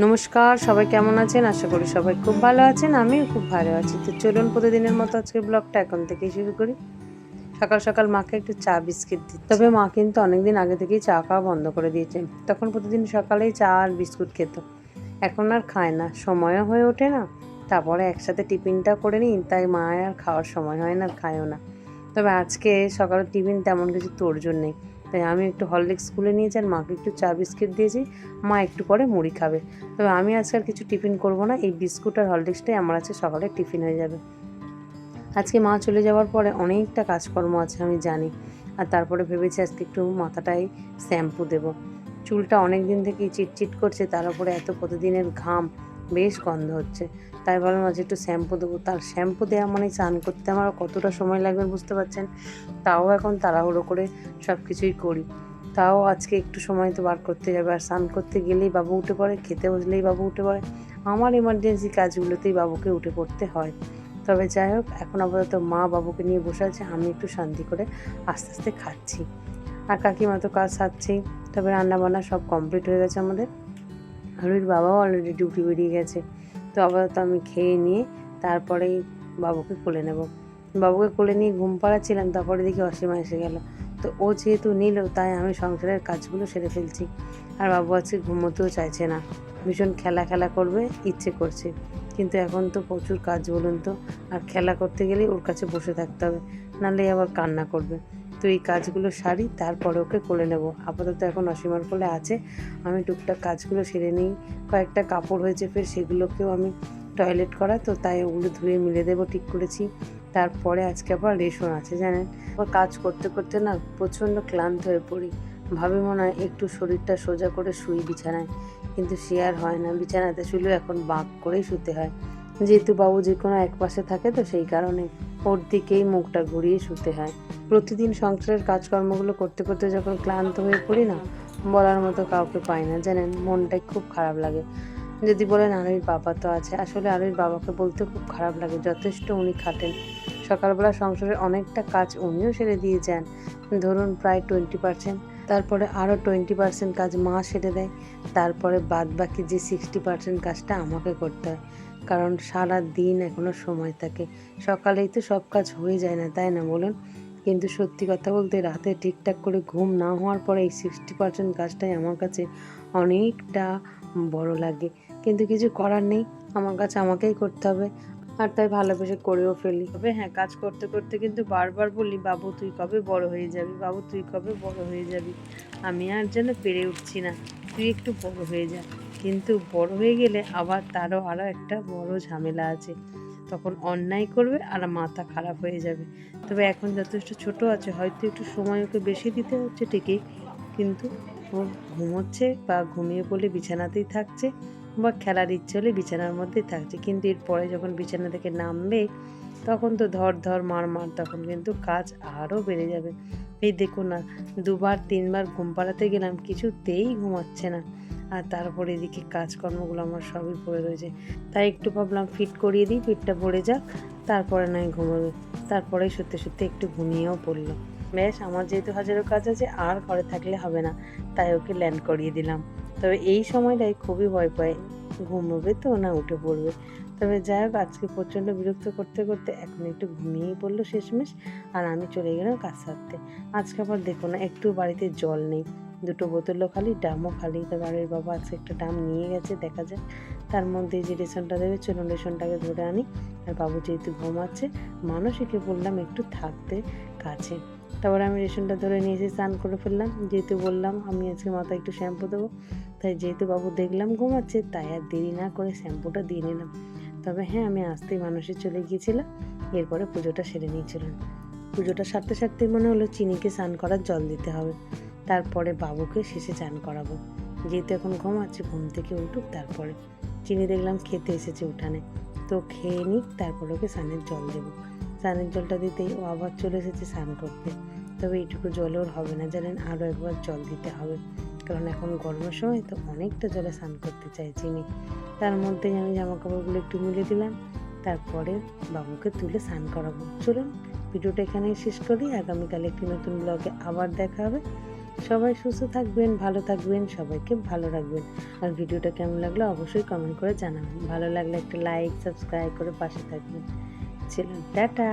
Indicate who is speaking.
Speaker 1: নমস্কার, সবাই কেমন আছেন? আশা করি সবাই খুব ভালো আছেন। আমিও খুব ভালো আছি। তো চলুন প্রতিদিনের মতো আজকের ব্লগটা এখন থেকেই শুরু করি। সকাল সকাল মাকে একটু চা বিস্কিট দিচ্ছি। তবে মা কিন্তু অনেকদিন আগে থেকেই চা খাওয়া বন্ধ করে দিয়েছে। তখন প্রতিদিন সকালেই চা আর বিস্কুট খেত। এখন আর খায় না, সময়ও হয়ে ওঠে না। তারপরে একসাথে টিফিনটা করে নিই, তাই মা আর খাওয়ার সময় হয় না, আর খায়ও না। তবে আজকে সকালে টিফিন তেমন কিছু তোড়জোড় নেই, তাই আমি একটু হরলিক্স গুলে নিয়েছি আর মাকে একটু চা বিস্কিট দিয়েছি। মা একটু পরে মুড়ি খাবে। তবে আমি আজকে আর কিছু টিফিন করব না, এই বিস্কুট আর হরলিক্সটাই আমার আজকে সকালে টিফিন হয়ে যাবে। আজকে মা চলে যাওয়ার পরে অনেকটা কাজকর্ম আছে আমি জানি। আর তারপরে ভেবেছি আজকে একটু মাথাটায় শ্যাম্পু দেব। চুলটা অনেক দিন থেকেই চিটচিট করছে, তার উপরে এত প্রতিদিনের ঘাম, বেশ গন্ধ হচ্ছে। তাই ভাবলাম আজ একটু শ্যাম্পু দেবো। তার শ্যাম্পু দেওয়া মানে স্নান করতে আমার কতটা সময় লাগবে বুঝতে পারছেন। তাও এখন তাড়াহুড়ো করে সব কিছুই করি। তাও আজকে একটু সময় তো বার করতে যাবে, আর স্নান করতে গেলেই বাবু উঠে পড়ে, খেতে বসলেই বাবু উঠে পড়ে। আমার এমার্জেন্সি কাজগুলোতেই বাবুকে উঠে পড়তে হয়। তবে যাই হোক, এখন আপাতত মা বাবুকে নিয়ে বসে আছে, আমি একটু শান্তি করে আস্তে আস্তে খাচ্ছি। আর কাকিমা তো কাজ সারছেই। তবে রান্নাবান্না সব কমপ্লিট হয়ে গেছে আমাদের। হারুর বাবাও অলরেডি ডিউটি বেরিয়ে গেছে। তো আপাতত আমি খেয়ে নিয়ে তারপরেই বাবুকে কোলে নেব। বাবুকে কোলে নিয়ে ঘুম পাড়াচ্ছিলাম, তারপরে দেখি অসীমা এসে গেল। তো ও যেহেতু নিল, তাই আমি সংসারের কাজগুলো সেরে ফেলছি। আর বাবু আজকে ঘুমোতেও চাইছে না, ভীষণ খেলা খেলা করবে ইচ্ছে করছে। কিন্তু এখন তো প্রচুর কাজ বলুন তো, আর খেলা করতে গেলেই ওর কাছে বসে থাকতে হবে, নাহলে আবার কান্না করবে। তো এই কাজগুলো সারি, তারপরে ওকে কোলে নেব। আপাতত এখন অসীমার কোলে আছে। আমি টুকটাক কাজগুলো সেরে নিই। কয়েকটা কাপড় হয়েছে, ফের সেগুলোকেও আমি টয়লেট করা, তো তাই ওগুলো ধুয়ে মিলে দেবো ঠিক করেছি। তারপরে আজকে আবার রেশন আছে জানেন। আবার কাজ করতে করতে না প্রচণ্ড ক্লান্ত হয়ে পড়ি। ভাবে মনে হয় একটু শরীরটা সোজা করে শুই বিছানায়, কিন্তু সে আর হয় না। বিছানাতে শুলেও এখন বাঁক করেই শুতে হয়, যেহেতু বাবু যে কোনো এক পাশে থাকে, তো সেই কারণে ওর দিকেই মুখটা ঘুরিয়ে শুতে হয়। প্রতিদিন সংসারের কাজকর্মগুলো করতে করতে যখন ক্লান্ত হয়ে পড়ি না, বলার মতো কাউকে পাই না জানেন, মনটাই খুব খারাপ লাগে। যদি বলেন আরুইর বাবা তো আছে, আসলে আরুইর বাবাকে বলতে খুব খারাপ লাগে, যথেষ্ট উনি খাটেন। সকালবেলা সংসারের অনেকটা কাজ উনিও সেরে দিয়ে যান, ধরুন প্রায় 20%। তারপরে আরও 20% কাজ মা সেরে দেয়। তারপরে বাদ বাকি যে 60% কাজটা আমাকে করতে হয়, কারণ সারা দিন এখনও সময় থাকে। সকালেই তো সব কাজ হয়ে যায় না, তাই না বলুন? কিন্তু সত্যি কথা বলতে, রাতে ঠিকঠাক করে ঘুম না হওয়ার পরে এই 60% কাজটাই আমার কাছে অনেকটা বড় লাগে। কিন্তু কিছু করার নেই, আমার কাছে আমাকেই করতে হবে। আর তাই ভালোবেসে করেও ফেলি। তবে হ্যাঁ, কাজ করতে করতে কিন্তু বারবার বলি, বাবু তুই কবে বড় হয়ে যাবি, বাবু তুই কবে বড় হয়ে যাবি। আমি আর যেন পেরে উঠছি না, তুই একটু বড় হয়ে যা। কিন্তু বড় হয়ে গেলে আবার আরও একটা বড় ঝামেলা আছে। তখন অন্যায় করবে আর মাথা খারাপ হয়ে যাবে। তবে এখন যথেষ্ট ছোট আছে, হয়তো একটু সময় ওকে বেশি দিতে হচ্ছে ঠিকই, কিন্তু ও ঘুমোচ্ছে বা ঘুমিয়ে পড়লে বিছানাতেই থাকছে, বা খেলার ইচ্ছে হলে বিছানার মধ্যেই থাকছে। কিন্তু এরপরে যখন বিছানা থেকে নামবে, তখন তো ধর ধর মার মার, তখন কিন্তু কাজ আরও বেড়ে যাবে। এই দেখুন না, 2-3 বার ঘুম পাড়াতে গেলাম, কিছুতেই ঘুমাচ্ছে না। আর তারপরে এদিকে কাজকর্মগুলো আমার সবই পড়ে রয়েছে। তাই একটু ভাবলাম ফিট করিয়ে দিই, পেটটা ভরে যাক, তারপরে নয় ঘুমোবে। তারপরে সত্যি সত্যি একটু ঘুমিয়েও পড়লো। বেশ, আমার যেহেতু হাজারো কাজ আছে, আর ঘরে থাকলে হবে না, তাই ওকে ল্যান্ড করিয়ে দিলাম। তবে এই সময়টাই খুবই ভয় পায়, ঘুমোবে তো না উঠে পড়বে। তবে যাই হোক, আজকে প্রচণ্ড বিরক্ত করতে করতে এখন একটু ঘুমিয়েই পড়লো শেষমেশ। আর আমি চলে গেলাম কাজ সারতে। আজকে আবার দেখো না, একটু বাড়িতে জল নেই, 2টো বোতলও খালি, ড্রামও খালি। তো বাড়ির বাবা আজকে একটা ড্রাম নিয়ে গেছে, দেখা যাক তার মধ্যে যে রেশনটা দেবে। চলুন রেশনটাকে ধরে আনি। আর বাবু যেহেতু ঘুমাচ্ছে, মানসীকে বললাম একটু থাকতে কাছে। তারপরে আমি রেশনটা ধরে নিয়ে এসে স্নান করে ফেললাম, যেহেতু বললাম আমি আজকে মাথায় একটু শ্যাম্পু দেবো। তাই যেহেতু বাবু দেখলাম ঘুমাচ্ছে, তাই আর দেরি না করে শ্যাম্পুটা দিয়ে নিলাম। তবে হ্যাঁ, আমি আসতেই মানুষে চলে গিয়েছিলাম, এরপরে পুজোটা সেরে নিয়েছিলাম। পুজোটা সারতে সারতে মনে হলো চিনিকে স্নান করার জল দিতে হবে, তারপরে বাবুকে শেষে চান করাবো। যেহেতু এখন ঘুমাচ্ছে, ঘুম থেকে উঠুক তারপরে। চিনি দেখলাম খেতে এসেছে উঠানে, তো খেয়ে নিক, তারপরে ওকে স্নানের জল দেবো। স্নানের জলটা দিতেই ও আবার চলে এসেছে স্নান করতে। তবে এইটুকু জলে ওর হবে না জানেন, আরও একবার জল দিতে হবে, কারণ এখন গরমের সময় তো অনেকটা জলে স্নান করতে চাই চিনি। তার মধ্যেই আমি জামা কাপড়গুলো একটু মিলে দিলাম, তারপরে বাবুকে তুলে স্নান করাবো। চলুন ভিডিওটা এখানেই শেষ করি, আগামীকাল একটি নতুন ব্লগে আবার দেখা হবে। সবাই সুস্থ থাকবেন, ভালো থাকবেন, সবাইকে ভালো রাখবেন। আর ভিডিওটা কেমন লাগলো অবশ্যই কমেন্ট করে জানাবেন। ভালো লাগলে একটা লাইক সাবস্ক্রাইব করে পাশে থাকবেন। চলুন টাটা।